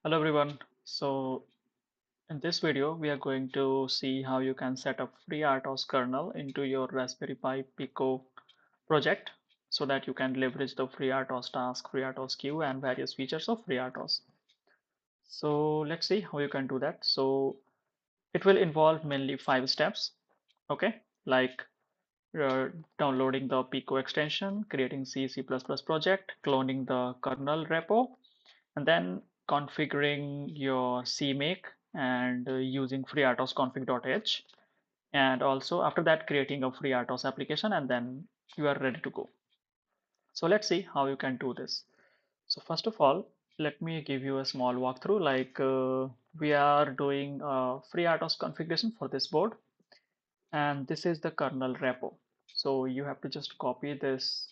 Hello everyone. So in this video, we are going to see how you can set up FreeRTOS kernel into your Raspberry Pi Pico project so that you can leverage the FreeRTOS task, FreeRTOS queue, and various features of FreeRTOS. So let's see how you can do that. So it will involve mainly 5 steps. Okay, like uh, downloading the Pico extension, creating C++ project, cloning the kernel repo, and then configuring your CMake and using FreeRTOSConfig.h, and also after that creating a FreeRTOS application, and then you are ready to go. So let's see how you can do this. So first of all, let me give you a small walkthrough. We are doing a FreeRTOS configuration for this board, and this is the kernel repo. So you have to just copy this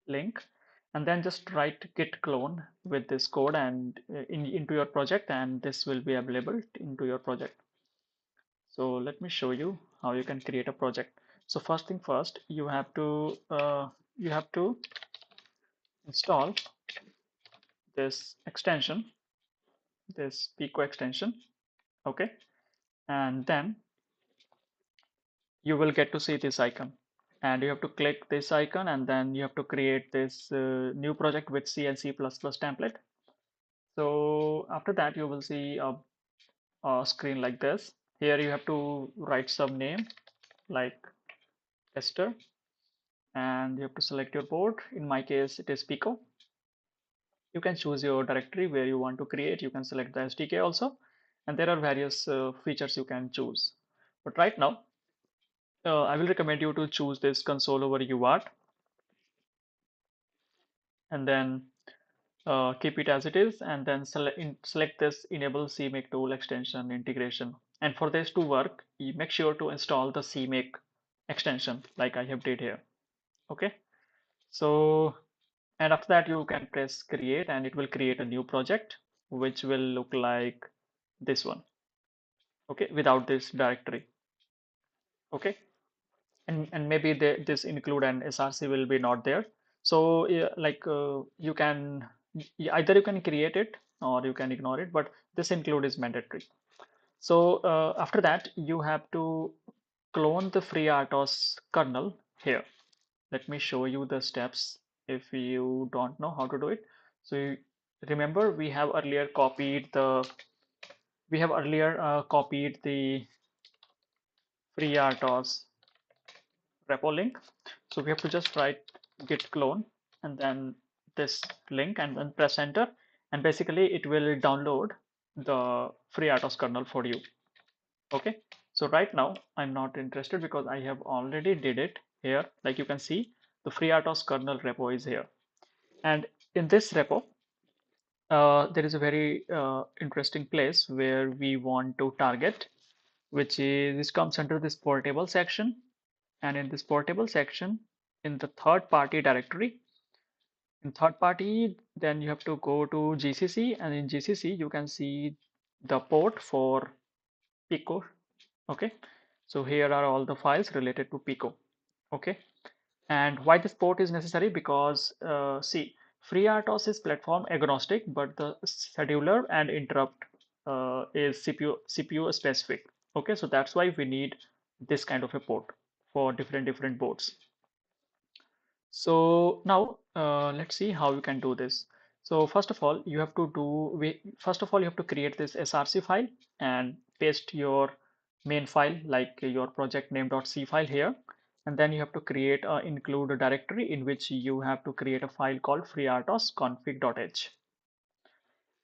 link and then just write git clone with this code and into your project, and this will be available into your project. So let me show you how you can create a project. So first thing first, you have to install this extension, this Pico extension. Okay, and then you will get to see this icon, and you have to click this icon, and then you have to create this new project with C and C++ template. So after that, you will see a screen like this. Here you have to write some name like tester, and you have to select your board. In my case, it is Pico. You can choose your directory where you want to create. You can select the SDK also, and there are various features you can choose. But right now, I will recommend you to choose this console over UART, and then keep it as it is, and then select this enable CMake tool extension integration. And for this to work, you make sure to install the CMake extension like I have did here. Okay, so and after that you can press create, and it will create a new project which will look like this one. Okay, without this directory. Okay, and maybe this include an src will be not there. So yeah, you can either you can create it or you can ignore it, but this include is mandatory. So after that you have to clone the FreeRTOS kernel here. Let me show you the steps if you don't know how to do it. So remember we have earlier copied the FreeRTOS repo link. So we have to just write git clone and then this link and then press enter, and basically it will download the FreeRTOS kernel for you. Okay, so right now I'm not interested because I have already did it here. Like you can see, the FreeRTOS kernel repo is here, and in this repo there is a very interesting place where we want to target, which comes under this portable section. And in this portable section, in the third party directory, in third party, then you have to go to GCC, and in GCC you can see the port for Pico. Okay, so here are all the files related to Pico. Okay, and why this port is necessary? Because see, FreeRTOS is platform agnostic, but the scheduler and interrupt is CPU specific. Okay, so that's why we need this kind of a port for different boards. So now let's see how you can do this. So first of all, you have to create this src file and paste your main file like your project name.c file here. And then you have to create include a directory in which you have to create a file called FreeRTOSConfig.h.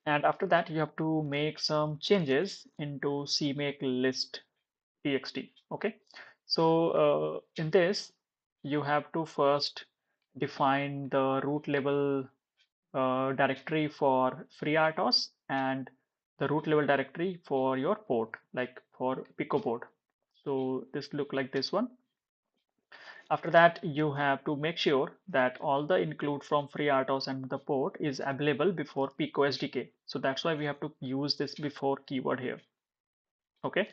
And after that, you have to make some changes into CMakeList.txt. Okay, so in this, you have to first define the root level directory for FreeRTOS and the root level directory for your port, like for Pico board. So this look like this one. After that, you have to make sure that all the include from FreeRTOS and the port is available before Pico SDK. So that's why we have to use this before keyword here. Okay,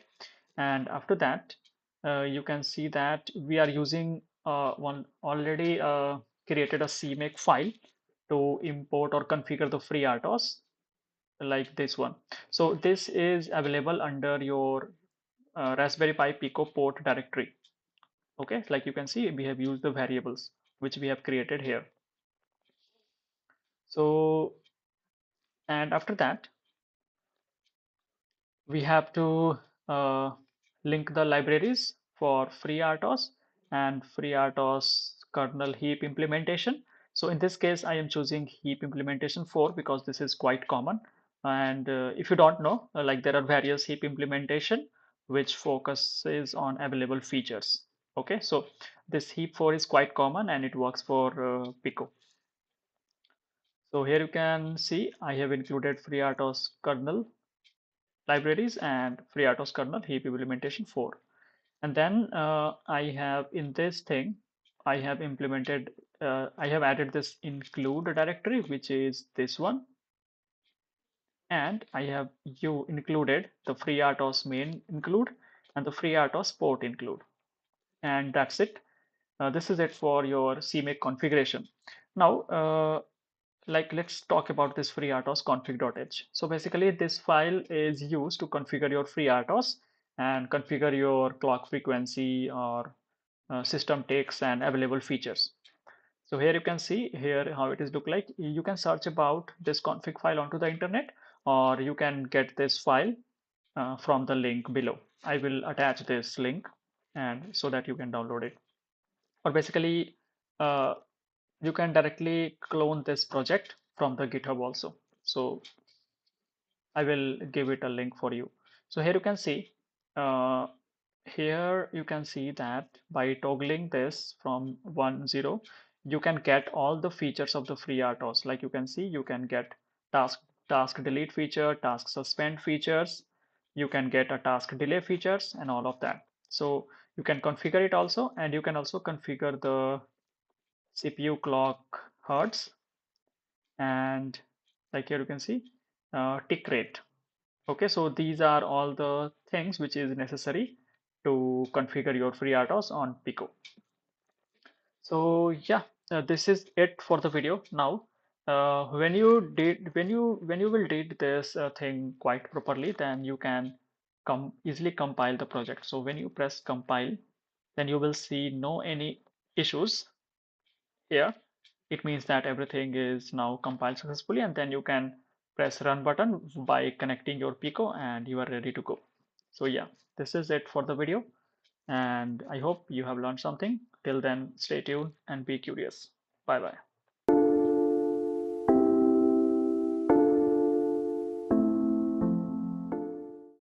and after that, you can see that we are using one already created a CMake file to import or configure the FreeRTOS. like this one. So this is available under your Raspberry Pi Pico port directory. Okay, like you can see, we have used the variables which we have created here. So, and after that, we have to uh, link the libraries for FreeRTOS and FreeRTOS kernel heap implementation. So in this case, I am choosing heap implementation 4 because this is quite common. And if you don't know, like there are various heap implementation which focuses on available features. Okay, so this heap 4 is quite common and it works for Pico. So here you can see I have included FreeRTOS kernel libraries and FreeRTOS kernel heap implementation 4. And then I have in this thing, I have implemented, I have added this include directory, which is this one. And I have included the FreeRTOS main include and the FreeRTOS port include. And that's it. This is it for your CMake configuration. Now, let's talk about this FreeRTOSConfig.h. So basically this file is used to configure your FreeRTOS and configure your clock frequency or system takes and available features. So here you can see here how it is look like. You can search about this config file onto the internet, or you can get this file from the link below. I will attach this link and so that you can download it. Or basically, uh, you can directly clone this project from the GitHub also. So I will give it a link for you. So here you can see, uh, here you can see that by toggling this from 1 0, you can get all the features of the FreeRTOS. Like you can see, you can get task delete feature, task suspend features, you can get a task delay features and all of that. So you can configure it also, and you can also configure the CPU clock hertz, and like here you can see tick rate. Okay, so these are all the things which is necessary to configure your FreeRTOS on Pico. So yeah, this is it for the video. Now, when you will read this thing quite properly, then you can easily compile the project. So when you press compile, then you will see no any issues here. It means that everything is now compiled successfully, and then you can press run button by connecting your Pico and you are ready to go. So yeah, this is it for the video, and I hope you have learned something. Till then, stay tuned and be curious. Bye bye.